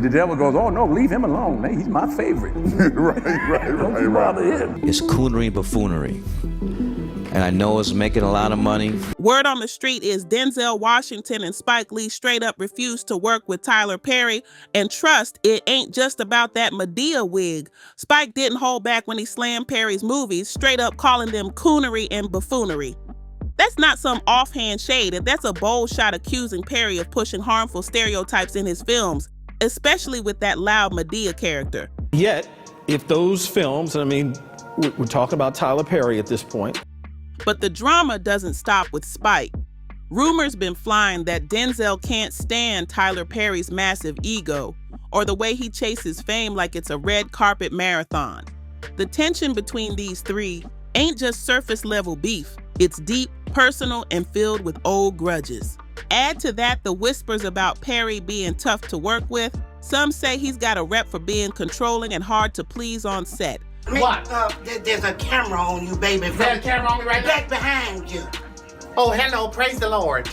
The devil goes, oh no, leave him alone. Hey, he's my favorite. Don't you bother him. It's coonery and buffoonery. And I know it's making a lot of money. Word on the street is Denzel Washington and Spike Lee straight up refused to work with Tyler Perry. And trust, it ain't just about that Medea wig. Spike didn't hold back when he slammed Perry's movies, straight up calling them coonery and buffoonery. That's not some offhand shade, and that's a bold shot accusing Perry of pushing harmful stereotypes in his films, especially with that loud Medea character. Yet, if those films, I mean, we're talking about Tyler Perry at this point. But the drama doesn't stop with Spike. Rumors been flying that Denzel can't stand Tyler Perry's massive ego, or the way he chases fame like it's a red carpet marathon. The tension between these three ain't just surface level beef. It's deep, personal, and filled with old grudges. Add to that the whispers about Perry being tough to work with. Some say he's got a rep for being controlling and hard to please on set. What? There's a camera on you, baby. Is there a camera on me right now? Back behind you. Oh, hello, praise the Lord.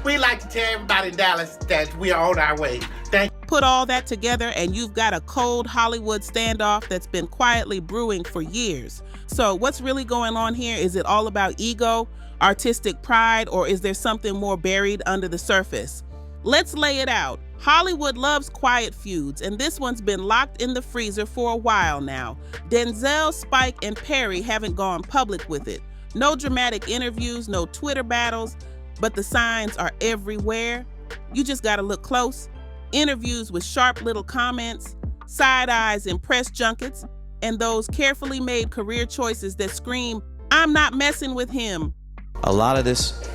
We like to tell everybody in Dallas that we are on our way. Thank you. Put all that together and you've got a cold Hollywood standoff that's been quietly brewing for years. So what's really going on here? Is it all about ego, artistic pride, or is there something more buried under the surface? Let's lay it out. Hollywood loves quiet feuds, and this one's been locked in the freezer for a while now. Denzel, Spike, and Perry haven't gone public with it. No dramatic interviews, no Twitter battles, but the signs are everywhere. You just gotta look close. Interviews with sharp little comments, side eyes in press junkets, and those carefully made career choices that scream, I'm not messing with him. A lot of this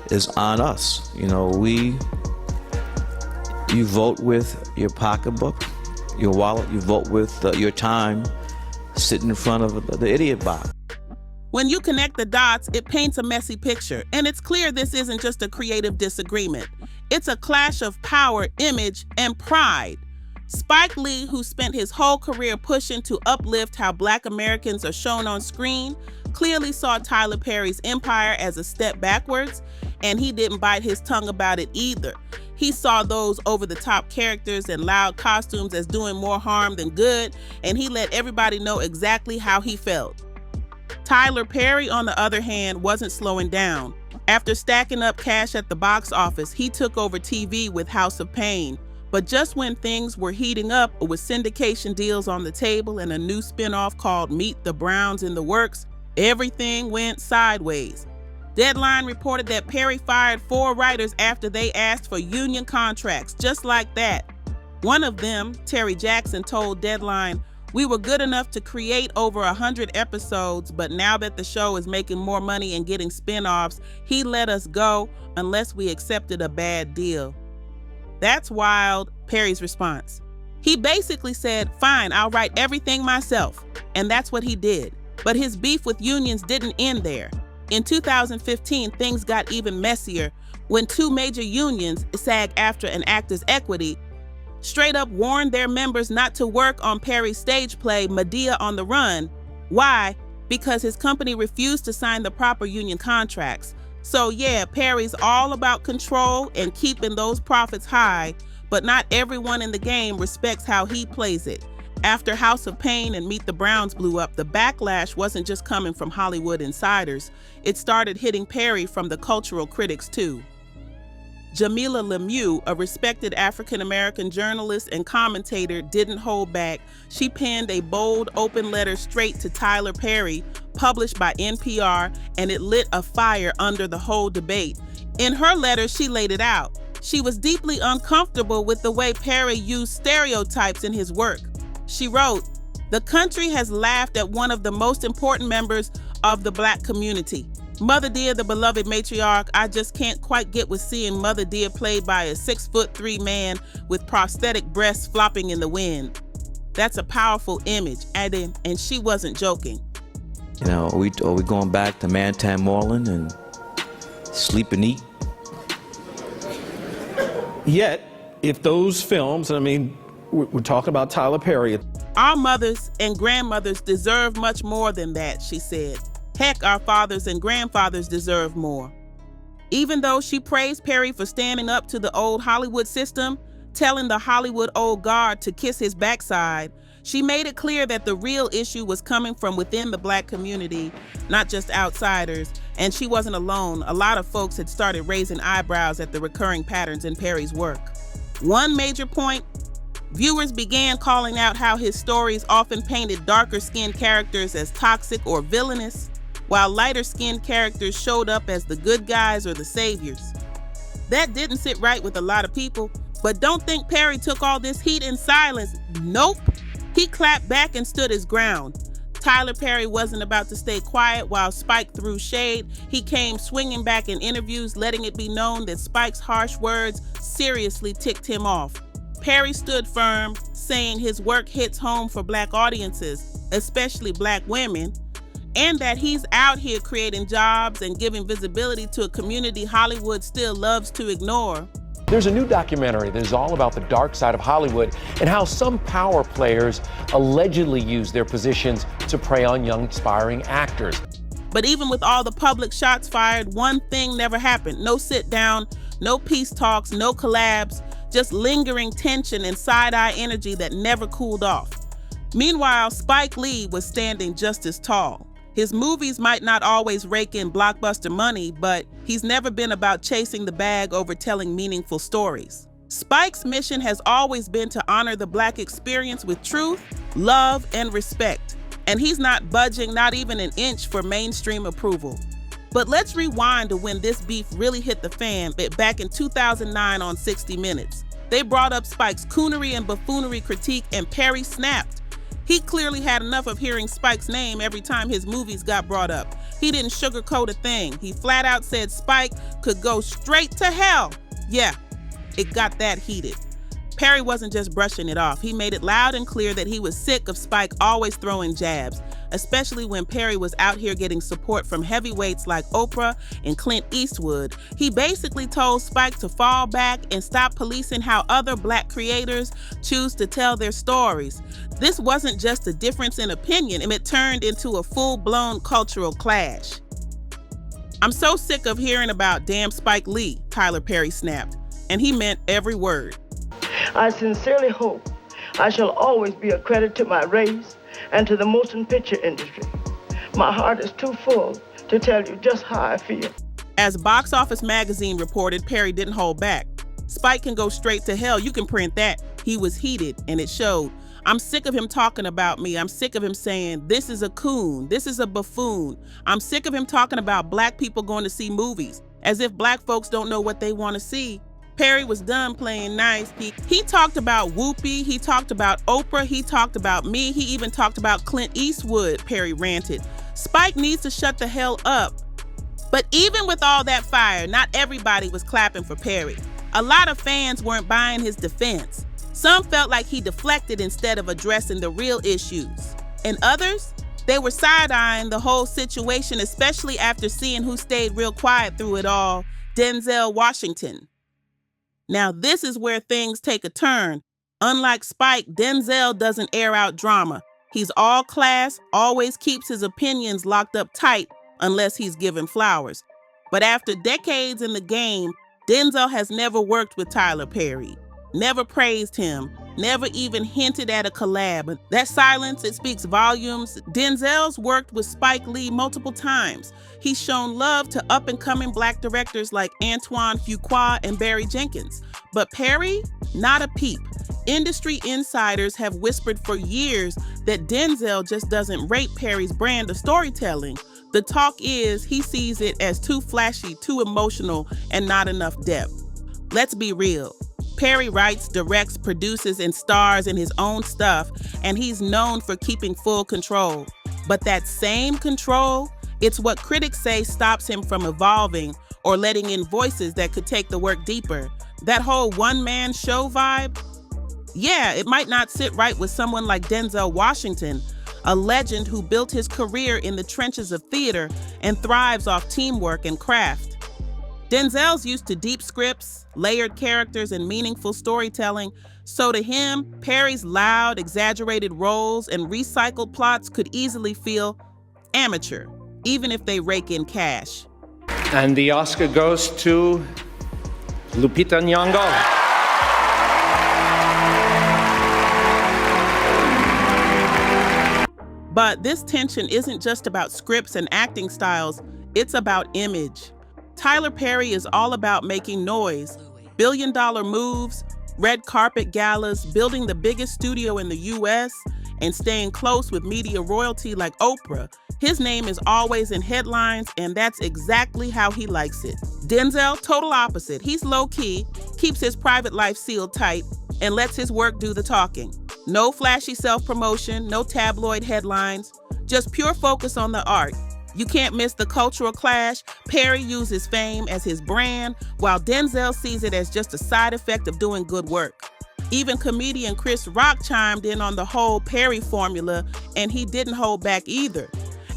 is on us. You know, you vote with your pocketbook, your wallet, you vote with your time sitting in front of the idiot box. When you connect the dots, it paints a messy picture, and it's clear this isn't just a creative disagreement. It's a clash of power, image, and pride. Spike Lee, who spent his whole career pushing to uplift how Black Americans are shown on screen, clearly saw Tyler Perry's empire as a step backwards, and he didn't bite his tongue about it either. He saw those over-the-top characters and loud costumes as doing more harm than good, and he let everybody know exactly how he felt. Tyler Perry, on the other hand, wasn't slowing down. After stacking up cash at the box office, he took over TV with House of Pain. But just when things were heating up with syndication deals on the table and a new spinoff called Meet the Browns in the works, everything went sideways. Deadline reported that Perry fired 4 writers after they asked for union contracts, just like that. One of them, Terry Jackson, told Deadline, "We were good enough to create over 100 episodes, but now that the show is making more money and getting spinoffs, he let us go unless we accepted a bad deal." That's wild, Perry's response. He basically said, fine, I'll write everything myself. And that's what he did. But his beef with unions didn't end there. In 2015, things got even messier when 2 major unions, SAG-AFTRA and Actors Equity, straight up warned their members not to work on Perry's stage play Medea on the Run. Why? Because his company refused to sign the proper union contracts. So yeah, Perry's all about control and keeping those profits high, but not everyone in the game respects how he plays it. After House of Pain and Meet the Browns blew up, the backlash wasn't just coming from Hollywood insiders. It started hitting Perry from the cultural critics too. Jamila Lemieux, a respected African-American journalist and commentator, didn't hold back. She penned a bold, open letter straight to Tyler Perry, published by NPR, and it lit a fire under the whole debate. In her letter, she laid it out. She was deeply uncomfortable with the way Perry used stereotypes in his work. She wrote, "The country has laughed at one of the most important members of the Black community. Mother Dear, the beloved matriarch, I just can't quite get with seeing Mother Dear played by a 6'3" man with prosthetic breasts flopping in the wind." That's a powerful image, and she wasn't joking. You know, are we going back to Mantan Moreland and sleep and eat? Yet, if those films, I mean, we're talking about Tyler Perry. Our mothers and grandmothers deserve much more than that, she said. Heck, our fathers and grandfathers deserve more. Even though she praised Perry for standing up to the old Hollywood system, telling the Hollywood old guard to kiss his backside, she made it clear that the real issue was coming from within the Black community, not just outsiders, and she wasn't alone. A lot of folks had started raising eyebrows at the recurring patterns in Perry's work. One major point, viewers began calling out how his stories often painted darker-skinned characters as toxic or villainous, while lighter-skinned characters showed up as the good guys or the saviors. That didn't sit right with a lot of people, but don't think Perry took all this heat in silence. Nope. He clapped back and stood his ground. Tyler Perry wasn't about to stay quiet while Spike threw shade. He came swinging back in interviews, letting it be known that Spike's harsh words seriously ticked him off. Perry stood firm, saying his work hits home for Black audiences, especially Black women, and that he's out here creating jobs and giving visibility to a community Hollywood still loves to ignore. There's a new documentary that is all about the dark side of Hollywood and how some power players allegedly use their positions to prey on young aspiring actors. But even with all the public shots fired, one thing never happened. No sit down, no peace talks, no collabs, just lingering tension and side-eye energy that never cooled off. Meanwhile, Spike Lee was standing just as tall. His movies might not always rake in blockbuster money, but he's never been about chasing the bag over telling meaningful stories. Spike's mission has always been to honor the Black experience with truth, love, and respect. And he's not budging, not even an inch, for mainstream approval. But let's rewind to when this beef really hit the fan back in 2009 on 60 Minutes. They brought up Spike's coonery and buffoonery critique, and Perry snapped. He clearly had enough of hearing Spike's name every time his movies got brought up. He didn't sugarcoat a thing. He flat out said Spike could go straight to hell. Yeah, it got that heated. Perry wasn't just brushing it off. He made it loud and clear that he was sick of Spike always throwing jabs, especially when Perry was out here getting support from heavyweights like Oprah and Clint Eastwood. He basically told Spike to fall back and stop policing how other Black creators choose to tell their stories. This wasn't just a difference in opinion, it turned into a full-blown cultural clash. "I'm so sick of hearing about damn Spike Lee," Tyler Perry snapped, and he meant every word. "I sincerely hope I shall always be a credit to my race and to the motion picture industry. My heart is too full to tell you just how I feel." As Box Office Magazine reported, Perry didn't hold back. "Spike can go straight to hell. You can print that." He was heated, and it showed. "I'm sick of him talking about me. I'm sick of him saying, this is a coon, this is a buffoon. I'm sick of him talking about Black people going to see movies, as if Black folks don't know what they want to see." Perry was done playing nice. He talked about Whoopi, he talked about Oprah, he talked about me, he even talked about Clint Eastwood, Perry ranted. Spike needs to shut the hell up. But even with all that fire, not everybody was clapping for Perry. A lot of fans weren't buying his defense. Some felt like he deflected instead of addressing the real issues. And others, they were side-eyeing the whole situation, especially after seeing who stayed real quiet through it all, Denzel Washington. Now this is where things take a turn. Unlike Spike, Denzel doesn't air out drama. He's all class, always keeps his opinions locked up tight unless he's given flowers. But after decades in the game, Denzel has never worked with Tyler Perry, never praised him, never even hinted at a collab. That silence, it speaks volumes. Denzel's worked with Spike Lee multiple times. He's shown love to up-and-coming Black directors like Antoine Fuqua and Barry Jenkins. But Perry, not a peep. Industry insiders have whispered for years that Denzel just doesn't rate Perry's brand of storytelling. The talk is he sees it as too flashy, too emotional, and not enough depth. Let's be real. Perry writes, directs, produces, and stars in his own stuff, and he's known for keeping full control. But that same control, it's what critics say stops him from evolving or letting in voices that could take the work deeper. That whole one-man show vibe, yeah, it might not sit right with someone like Denzel Washington, a legend who built his career in the trenches of theater and thrives off teamwork and craft. Denzel's used to deep scripts, layered characters, and meaningful storytelling, so to him, Perry's loud, exaggerated roles and recycled plots could easily feel amateur, even if they rake in cash. And the Oscar goes to Lupita Nyong'o. But this tension isn't just about scripts and acting styles, it's about image. Tyler Perry is all about making noise, billion-dollar moves, red carpet galas, building the biggest studio in the US, and staying close with media royalty like Oprah. His name is always in headlines, and that's exactly how he likes it. Denzel, total opposite. He's low-key, keeps his private life sealed tight, and lets his work do the talking. No flashy self-promotion, no tabloid headlines, just pure focus on the art. You can't miss the cultural clash. Perry uses fame as his brand, while Denzel sees it as just a side effect of doing good work. Even comedian Chris Rock chimed in on the whole Perry formula, and he didn't hold back either.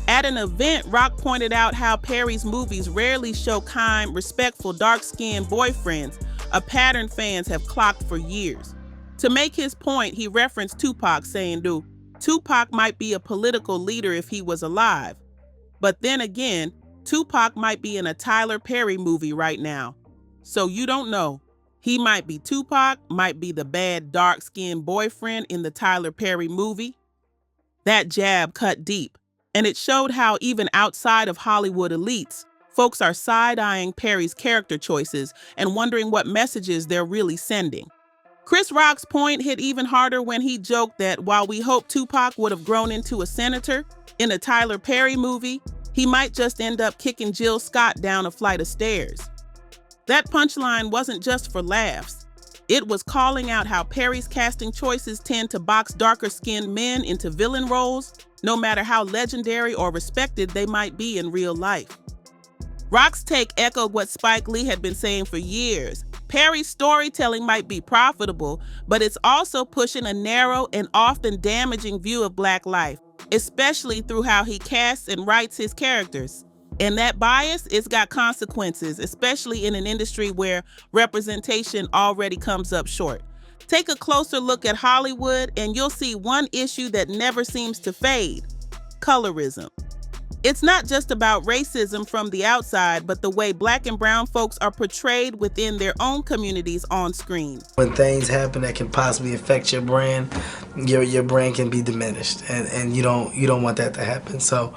At an event, Rock pointed out how Perry's movies rarely show kind, respectful, dark-skinned boyfriends, a pattern fans have clocked for years. To make his point, he referenced Tupac, saying, Tupac might be a political leader if he was alive. But then again, Tupac might be in a Tyler Perry movie right now. So you don't know. He might be Tupac, might be the bad dark-skinned boyfriend in the Tyler Perry movie. That jab cut deep, and it showed how even outside of Hollywood elites, folks are side-eyeing Perry's character choices and wondering what messages they're really sending. Chris Rock's point hit even harder when he joked that while we hope Tupac would have grown into a senator in a Tyler Perry movie, he might just end up kicking Jill Scott down a flight of stairs. That punchline wasn't just for laughs. It was calling out how Perry's casting choices tend to box darker-skinned men into villain roles, no matter how legendary or respected they might be in real life. Rock's take echoed what Spike Lee had been saying for years. Perry's storytelling might be profitable, but it's also pushing a narrow and often damaging view of Black life, especially through how he casts and writes his characters. And that bias, it's got consequences, especially in an industry where representation already comes up short. Take a closer look at Hollywood and you'll see one issue that never seems to fade: colorism. It's not just about racism from the outside, but the way Black and brown folks are portrayed within their own communities on screen. When things happen that can possibly affect your brand, your brand can be diminished, and you don't want that to happen. So,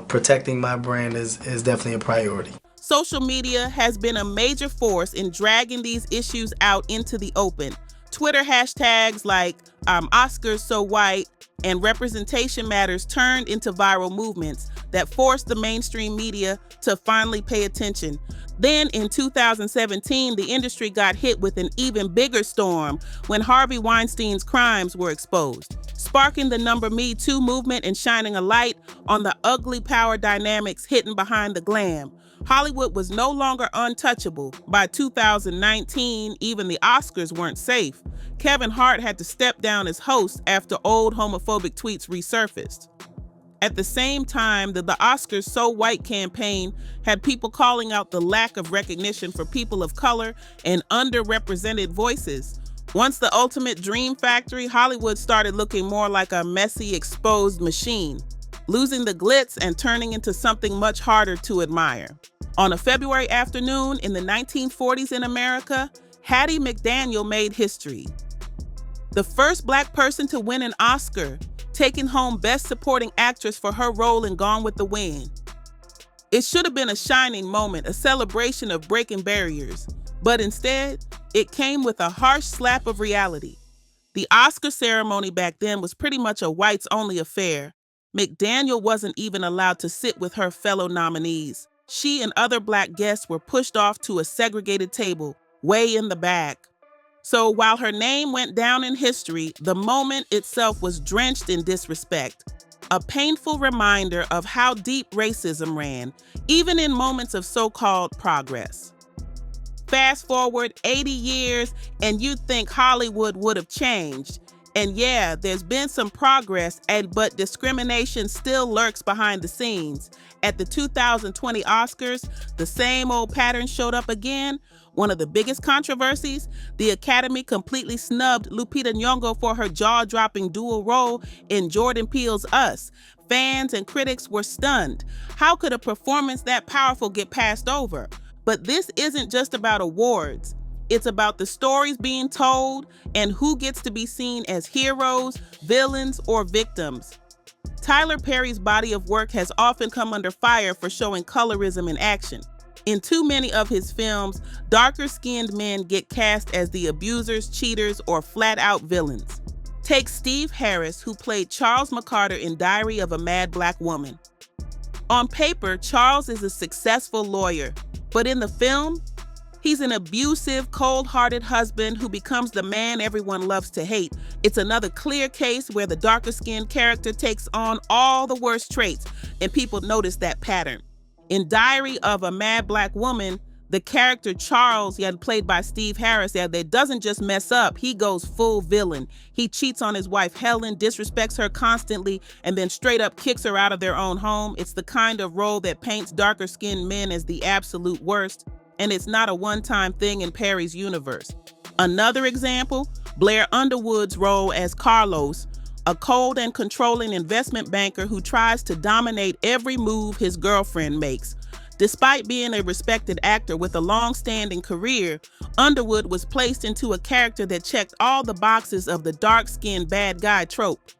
protecting my brand is definitely a priority. Social media has been a major force in dragging these issues out into the open. Twitter hashtags like Oscars So White and Representation Matters turned into viral movements that forced the mainstream media to finally pay attention. Then in 2017, the industry got hit with an even bigger storm when Harvey Weinstein's crimes were exposed, sparking the Me Too movement and shining a light on the ugly power dynamics hidden behind the glam. Hollywood was no longer untouchable. By 2019, even the Oscars weren't safe. Kevin Hart had to step down as host after old homophobic tweets resurfaced. At the same time, the Oscars So White campaign had people calling out the lack of recognition for people of color and underrepresented voices. Once the ultimate dream factory, Hollywood started looking more like a messy, exposed machine, losing the glitz and turning into something much harder to admire. On a February afternoon in the 1940s in America, Hattie McDaniel made history. The first Black person to win an Oscar, taking home Best Supporting Actress for her role in Gone with the Wind. It should have been a shining moment, a celebration of breaking barriers, but instead, it came with a harsh slap of reality. The Oscar ceremony back then was pretty much a whites-only affair. McDaniel wasn't even allowed to sit with her fellow nominees. She and other Black guests were pushed off to a segregated table, way in the back. So while her name went down in history, the moment itself was drenched in disrespect. A painful reminder of how deep racism ran, even in moments of so-called progress. Fast forward 80 years, and you'd think Hollywood would have changed. And yeah, there's been some progress, but discrimination still lurks behind the scenes. At the 2020 Oscars, the same old pattern showed up again. One of the biggest controversies, the Academy completely snubbed Lupita Nyong'o for her jaw-dropping dual role in Jordan Peele's Us. Fans and critics were stunned. How could a performance that powerful get passed over? But this isn't just about awards. It's about the stories being told and who gets to be seen as heroes, villains, or victims. Tyler Perry's body of work has often come under fire for showing colorism in action. In too many of his films, darker-skinned men get cast as the abusers, cheaters, or flat-out villains. Take Steve Harris, who played Charles McCarter in Diary of a Mad Black Woman. On paper, Charles is a successful lawyer, but in the film, he's an abusive, cold-hearted husband who becomes the man everyone loves to hate. It's another clear case where the darker-skinned character takes on all the worst traits, and people notice that pattern. In Diary of a Mad Black Woman, the character Charles, played by Steve Harris, that doesn't just mess up, he goes full villain. He cheats on his wife Helen, disrespects her constantly, and then straight up kicks her out of their own home. It's the kind of role that paints darker-skinned men as the absolute worst, and it's not a one-time thing in Perry's universe. Another example, Blair Underwood's role as Carlos, a cold and controlling investment banker who tries to dominate every move his girlfriend makes. Despite being a respected actor with a long-standing career, Underwood was placed into a character that checked all the boxes of the dark-skinned bad guy trope.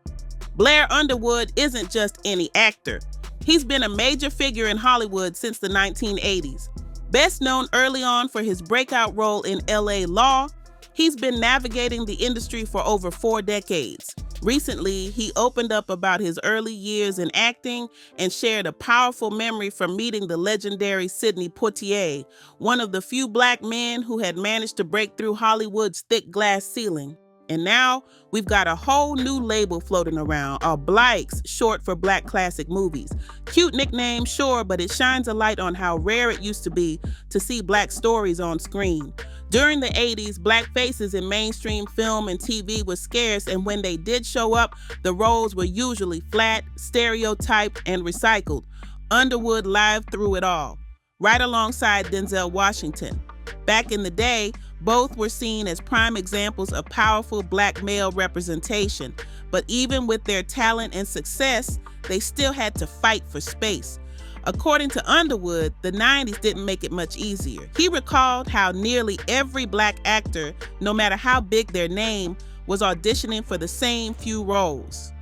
Blair Underwood isn't just any actor. He's been a major figure in Hollywood since the 1980s. Best known early on for his breakout role in LA Law, he's been navigating the industry for over 4 decades. Recently, he opened up about his early years in acting and shared a powerful memory from meeting the legendary Sidney Poitier, one of the few black men who had managed to break through Hollywood's thick glass ceiling. And now, we've got a whole new label floating around, Blikes, short for Black Classic Movies. Cute nickname, sure, but it shines a light on how rare it used to be to see black stories on screen. During the 80s, black faces in mainstream film and TV was scarce, and when they did show up, the roles were usually flat, stereotyped, and recycled. Underwood lived through it all, right alongside Denzel Washington. Back in the day, both were seen as prime examples of powerful black male representation, but even with their talent and success, they still had to fight for space. According to Underwood, the 90s didn't make it much easier. He recalled how nearly every black actor, no matter how big their name, was auditioning for the same few roles.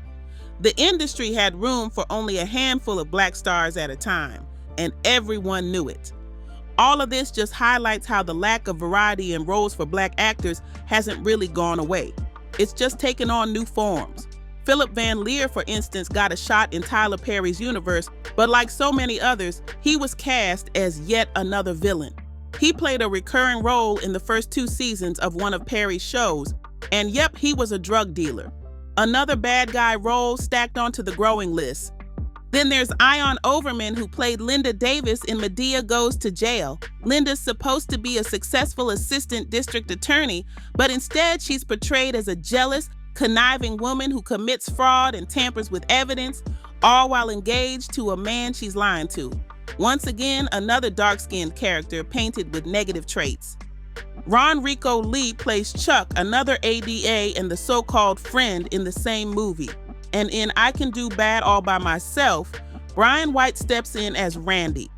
The industry had room for only a handful of black stars at a time, and everyone knew it. All of this just highlights how the lack of variety in roles for black actors hasn't really gone away. It's just taken on new forms. Philip Van Leer, for instance, got a shot in Tyler Perry's universe, but like so many others, he was cast as yet another villain. He played a recurring role in the first 2 seasons of one of Perry's shows, and yep, he was a drug dealer. Another bad guy role stacked onto the growing list. Then there's Ion Overman, who played Linda Davis in Medea Goes to Jail. Linda's supposed to be a successful assistant district attorney, but instead she's portrayed as a jealous, conniving woman who commits fraud and tampers with evidence, all while engaged to a man she's lying to. Once again, another dark-skinned character painted with negative traits. Ron Rico Lee plays Chuck, another ADA and the so-called friend in the same movie. And in I Can Do Bad All By Myself, Brian White steps in as Randy,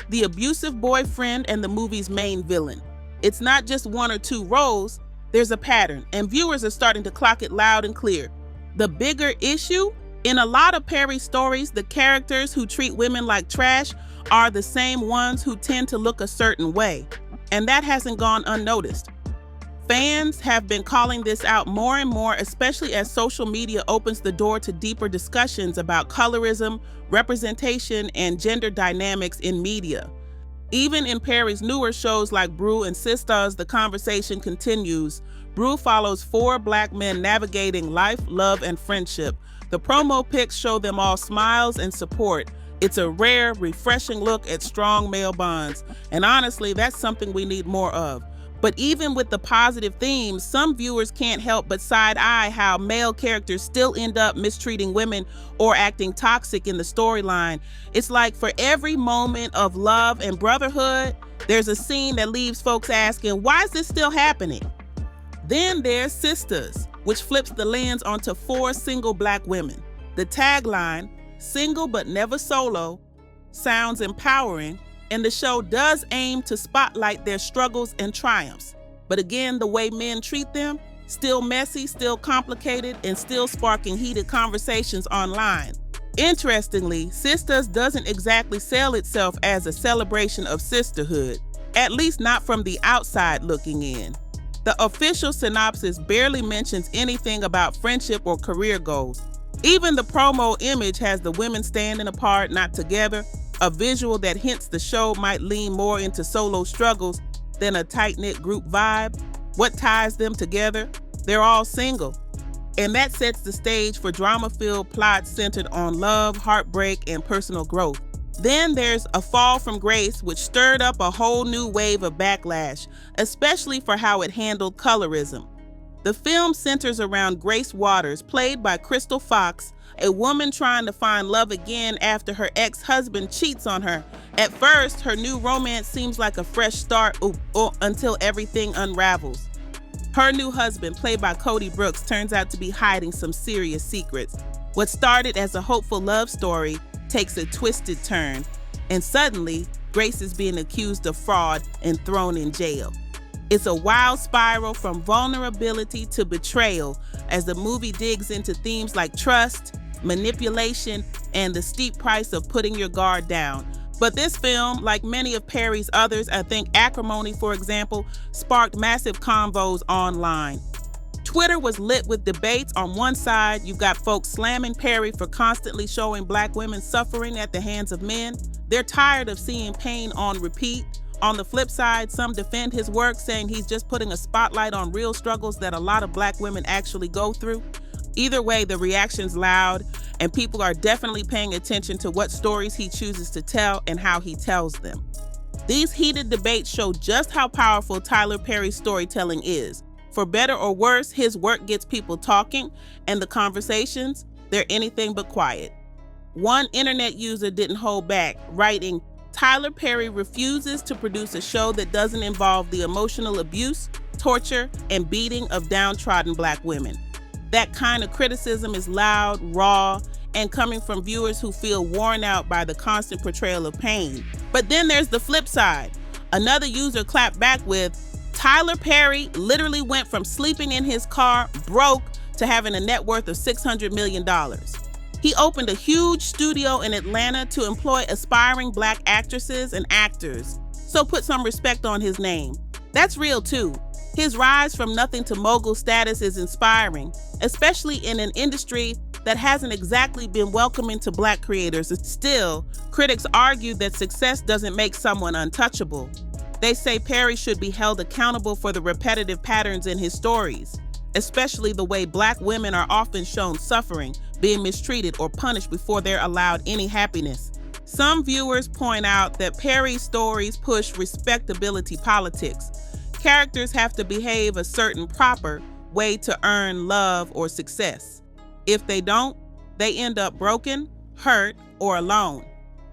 the abusive boyfriend and the movie's main villain. It's not just 1 or 2 roles, there's a pattern, and viewers are starting to clock it loud and clear. The bigger issue? In a lot of Perry stories, the characters who treat women like trash are the same ones who tend to look a certain way, and that hasn't gone unnoticed. Fans have been calling this out more and more, especially as social media opens the door to deeper discussions about colorism, representation, and gender dynamics in media. Even in Perry's newer shows like Brew and Sisters, the conversation continues. Brew follows 4 black men navigating life, love, and friendship. The promo pics show them all smiles and support. It's a rare, refreshing look at strong male bonds. And honestly, that's something we need more of. But even with the positive themes, some viewers can't help but side-eye how male characters still end up mistreating women or acting toxic in the storyline. It's like for every moment of love and brotherhood, there's a scene that leaves folks asking, why is this still happening? Then there's Sisters, which flips the lens onto 4 single black women. The tagline, single but never solo, sounds empowering, and the show does aim to spotlight their struggles and triumphs. But again, the way men treat them, still messy, still complicated, and still sparking heated conversations online. Interestingly, Sisters doesn't exactly sell itself as a celebration of sisterhood, at least not from the outside looking in. The official synopsis barely mentions anything about friendship or career goals. Even the promo image has the women standing apart, not together, a visual that hints the show might lean more into solo struggles than a tight-knit group vibe. What ties them together? They're all single. And that sets the stage for drama-filled plots centered on love, heartbreak, and personal growth. Then there's A Fall from Grace, which stirred up a whole new wave of backlash, especially for how it handled colorism. The film centers around Grace Waters, played by Crystal Fox, a woman trying to find love again after her ex-husband cheats on her. At first, her new romance seems like a fresh start until everything unravels. Her new husband, played by Cody Brooks, turns out to be hiding some serious secrets. What started as a hopeful love story takes a twisted turn, and suddenly, Grace is being accused of fraud and thrown in jail. It's a wild spiral from vulnerability to betrayal as the movie digs into themes like trust, manipulation, and the steep price of putting your guard down. But this film, like many of Perry's others, I think Acrimony, for example, sparked massive convos online. Twitter was lit with debates. On one side, you've got folks slamming Perry for constantly showing Black women suffering at the hands of men. They're tired of seeing pain on repeat. On the flip side, some defend his work, saying he's just putting a spotlight on real struggles that a lot of Black women actually go through. Either way, the reaction's loud, and people are definitely paying attention to what stories he chooses to tell and how he tells them. These heated debates show just how powerful Tyler Perry's storytelling is. For better or worse, his work gets people talking, and the conversations, they're anything but quiet. One internet user didn't hold back, writing, "Tyler Perry refuses to produce a show that doesn't involve the emotional abuse, torture, and beating of downtrodden Black women." That kind of criticism is loud, raw, and coming from viewers who feel worn out by the constant portrayal of pain. But then there's the flip side. Another user clapped back with, "Tyler Perry literally went from sleeping in his car broke to having a net worth of $600 million. He opened a huge studio in Atlanta to employ aspiring Black actresses and actors. So put some respect on his name." That's real too. His rise from nothing to mogul status is inspiring, especially in an industry that hasn't exactly been welcoming to Black creators. Still, critics argue that success doesn't make someone untouchable. They say Perry should be held accountable for the repetitive patterns in his stories, especially the way Black women are often shown suffering, being mistreated, or punished before they're allowed any happiness. Some viewers point out that Perry's stories push respectability politics. Characters have to behave a certain proper way to earn love or success. If they don't, they end up broken, hurt, or alone.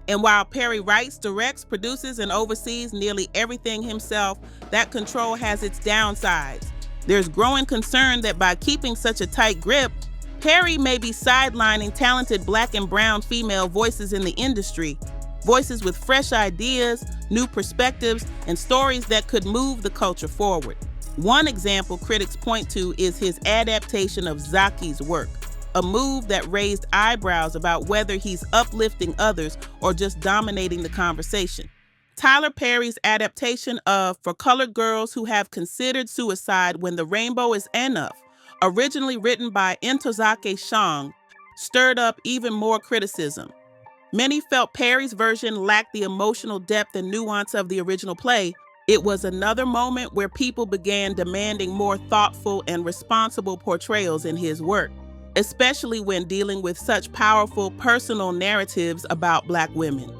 And while Perry writes, directs, produces, and oversees nearly everything himself, that control has its downsides. There's growing concern that by keeping such a tight grip, Perry may be sidelining talented Black and brown female voices in the industry, voices with fresh ideas, new perspectives, and stories that could move the culture forward. One example critics point to is his adaptation of Zaki's work, a move that raised eyebrows about whether he's uplifting others or just dominating the conversation. Tyler Perry's adaptation of For Colored Girls Who Have Considered Suicide When the Rainbow Is Enough, originally written by Ntozake Shange, stirred up even more criticism. Many felt Perry's version lacked the emotional depth and nuance of the original play. It was another moment where people began demanding more thoughtful and responsible portrayals in his work, especially when dealing with such powerful personal narratives about Black women.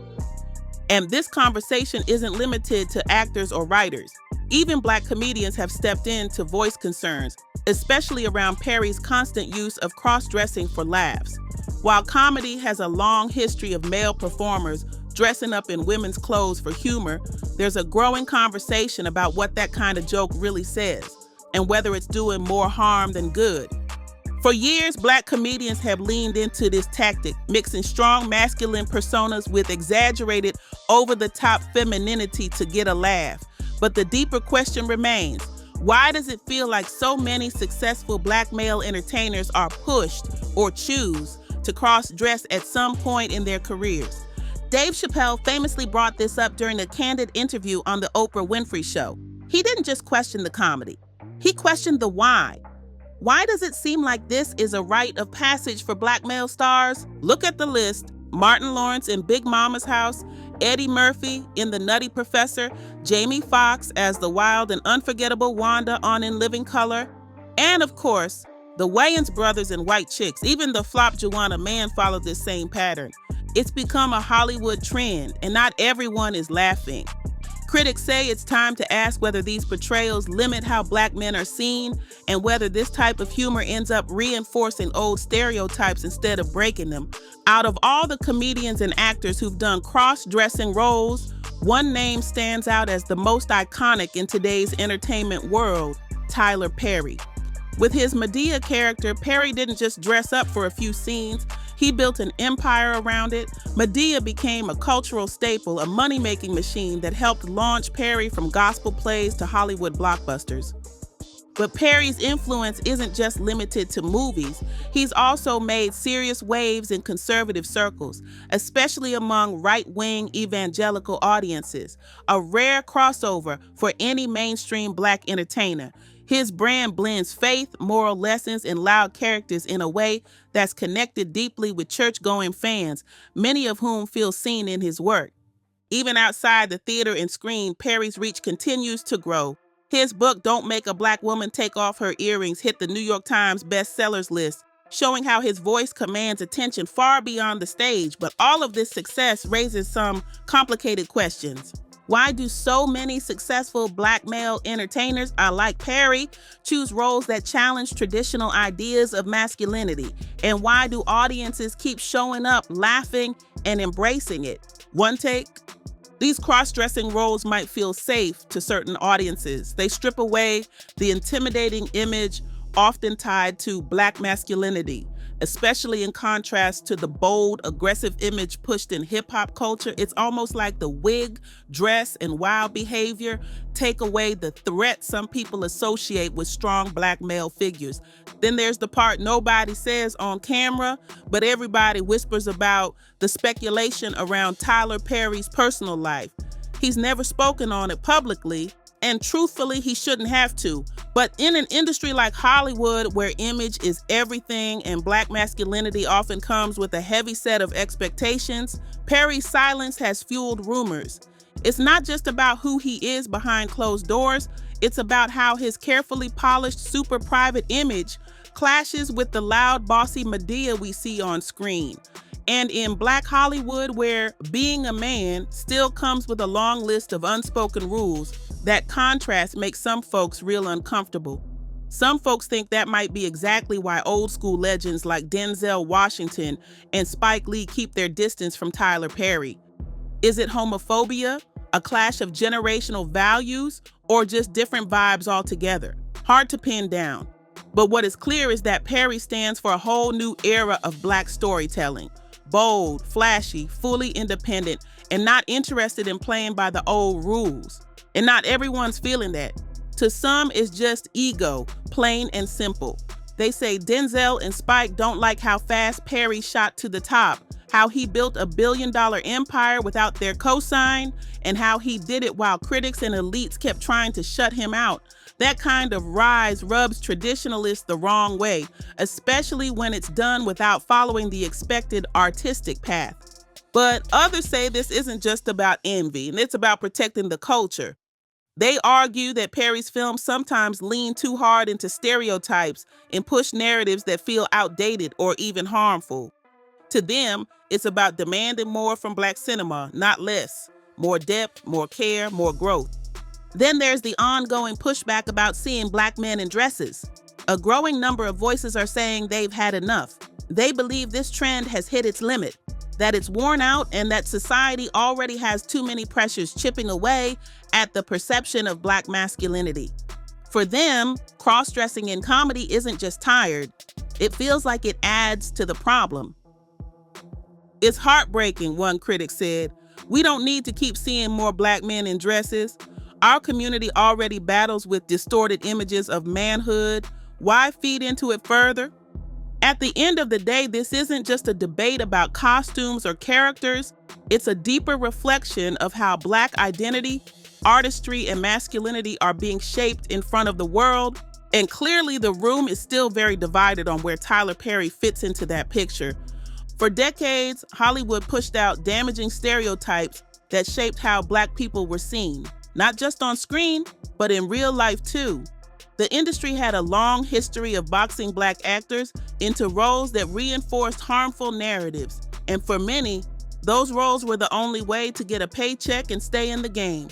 And this conversation isn't limited to actors or writers. Even Black comedians have stepped in to voice concerns, especially around Perry's constant use of cross-dressing for laughs. While comedy has a long history of male performers dressing up in women's clothes for humor, there's a growing conversation about what that kind of joke really says and whether it's doing more harm than good. For years, Black comedians have leaned into this tactic, mixing strong masculine personas with exaggerated, over-the-top femininity to get a laugh. But the deeper question remains, why does it feel like so many successful Black male entertainers are pushed or choose to cross-dress at some point in their careers. Dave Chappelle famously brought this up during a candid interview on the Oprah Winfrey Show. He didn't just question the comedy. He questioned the why. Why does it seem like this is a rite of passage for Black male stars? Look at the list. Martin Lawrence in Big Mama's House, Eddie Murphy in The Nutty Professor, Jamie Foxx as the wild and unforgettable Wanda on In Living Color, and of course, the Wayans brothers in White Chicks. Even the flop Joanna Man followed this same pattern. It's become a Hollywood trend, and not everyone is laughing. Critics say it's time to ask whether these portrayals limit how Black men are seen and whether this type of humor ends up reinforcing old stereotypes instead of breaking them. Out of all the comedians and actors who've done cross-dressing roles, one name stands out as the most iconic in today's entertainment world: Tyler Perry. With his Medea character, Perry didn't just dress up for a few scenes. He built an empire around it. Medea became a cultural staple, a money-making machine that helped launch Perry from gospel plays to Hollywood blockbusters. But Perry's influence isn't just limited to movies. He's also made serious waves in conservative circles, especially among right-wing evangelical audiences, a rare crossover for any mainstream Black entertainer. His brand blends faith, moral lessons, and loud characters in a way that's connected deeply with church-going fans, many of whom feel seen in his work. Even outside the theater and screen, Perry's reach continues to grow. His book, Don't Make a Black Woman Take Off Her Earrings, hit the New York Times bestsellers list, showing how his voice commands attention far beyond the stage. But all of this success raises some complicated questions. Why do so many successful Black male entertainers, like Perry, choose roles that challenge traditional ideas of masculinity? And why do audiences keep showing up, laughing, and embracing it? One take: these cross-dressing roles might feel safe to certain audiences. They strip away the intimidating image often tied to Black masculinity, especially in contrast to the bold, aggressive image pushed in hip-hop culture. It's almost like the wig, dress, and wild behavior take away the threat some people associate with strong Black male figures. Then there's the part nobody says on camera, but everybody whispers about: the speculation around Tyler Perry's personal life. He's never spoken on it publicly, and truthfully, he shouldn't have to. But in an industry like Hollywood, where image is everything and Black masculinity often comes with a heavy set of expectations, Perry's silence has fueled rumors. It's not just about who he is behind closed doors, it's about how his carefully polished, super private image clashes with the loud, bossy Medea we see on screen. And in Black Hollywood, where being a man still comes with a long list of unspoken rules, that contrast makes some folks real uncomfortable. Some folks think that might be exactly why old school legends like Denzel Washington and Spike Lee keep their distance from Tyler Perry. Is it homophobia, a clash of generational values, or just different vibes altogether? Hard to pin down. But what is clear is that Perry stands for a whole new era of Black storytelling. Bold, flashy, fully independent, and not interested in playing by the old rules. And not everyone's feeling that. To some, it's just ego, plain and simple. They say Denzel and Spike don't like how fast Perry shot to the top, how he built a billion-dollar empire without their cosign, and how he did it while critics and elites kept trying to shut him out. That kind of rise rubs traditionalists the wrong way, especially when it's done without following the expected artistic path. But others say this isn't just about envy, and it's about protecting the culture. They argue that Perry's films sometimes lean too hard into stereotypes and push narratives that feel outdated or even harmful. To them, it's about demanding more from Black cinema, not less. More depth, more care, more growth. Then there's the ongoing pushback about seeing Black men in dresses. A growing number of voices are saying they've had enough. They believe this trend has hit its limit, that it's worn out, and that society already has too many pressures chipping away at the perception of Black masculinity. For them, cross-dressing in comedy isn't just tired, it feels like it adds to the problem. It's heartbreaking, one critic said. We don't need to keep seeing more Black men in dresses. Our community already battles with distorted images of manhood. Why feed into it further? At the end of the day, this isn't just a debate about costumes or characters. It's a deeper reflection of how Black identity, artistry, and masculinity are being shaped in front of the world. And clearly the room is still very divided on where Tyler Perry fits into that picture. For decades, Hollywood pushed out damaging stereotypes that shaped how Black people were seen, not just on screen, but in real life too. The industry had a long history of boxing Black actors into roles that reinforced harmful narratives, and for many, those roles were the only way to get a paycheck and stay in the game.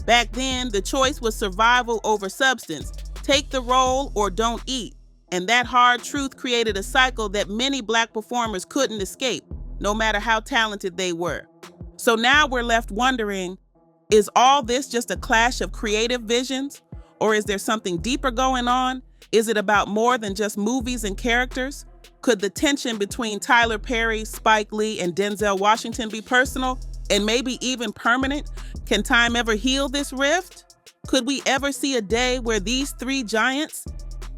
Back then, the choice was survival over substance. Take the role or don't eat. And that hard truth created a cycle that many Black performers couldn't escape, no matter how talented they were. So now we're left wondering, is all this just a clash of creative visions? Or is there something deeper going on? Is it about more than just movies and characters? Could the tension between Tyler Perry, Spike Lee, and Denzel Washington be personal and maybe even permanent? Can time ever heal this rift? Could we ever see a day where these three giants,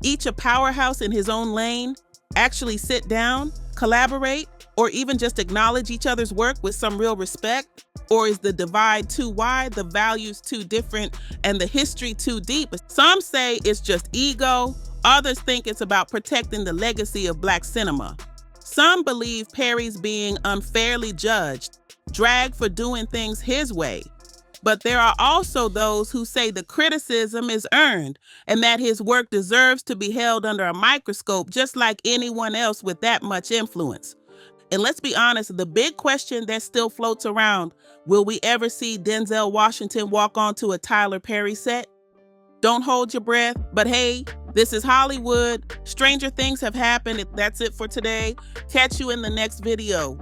each a powerhouse in his own lane, actually sit down, collaborate, or even just acknowledge each other's work with some real respect? Or is the divide too wide, the values too different, and the history too deep? Some say it's just ego. Others think it's about protecting the legacy of Black cinema. Some believe Perry's being unfairly judged, dragged for doing things his way. But there are also those who say the criticism is earned and that his work deserves to be held under a microscope just like anyone else with that much influence. And let's be honest, the big question that still floats around, will we ever see Denzel Washington walk onto a Tyler Perry set? Don't hold your breath, but hey, this is Hollywood. Stranger things have happened. That's it for today. Catch you in the next video.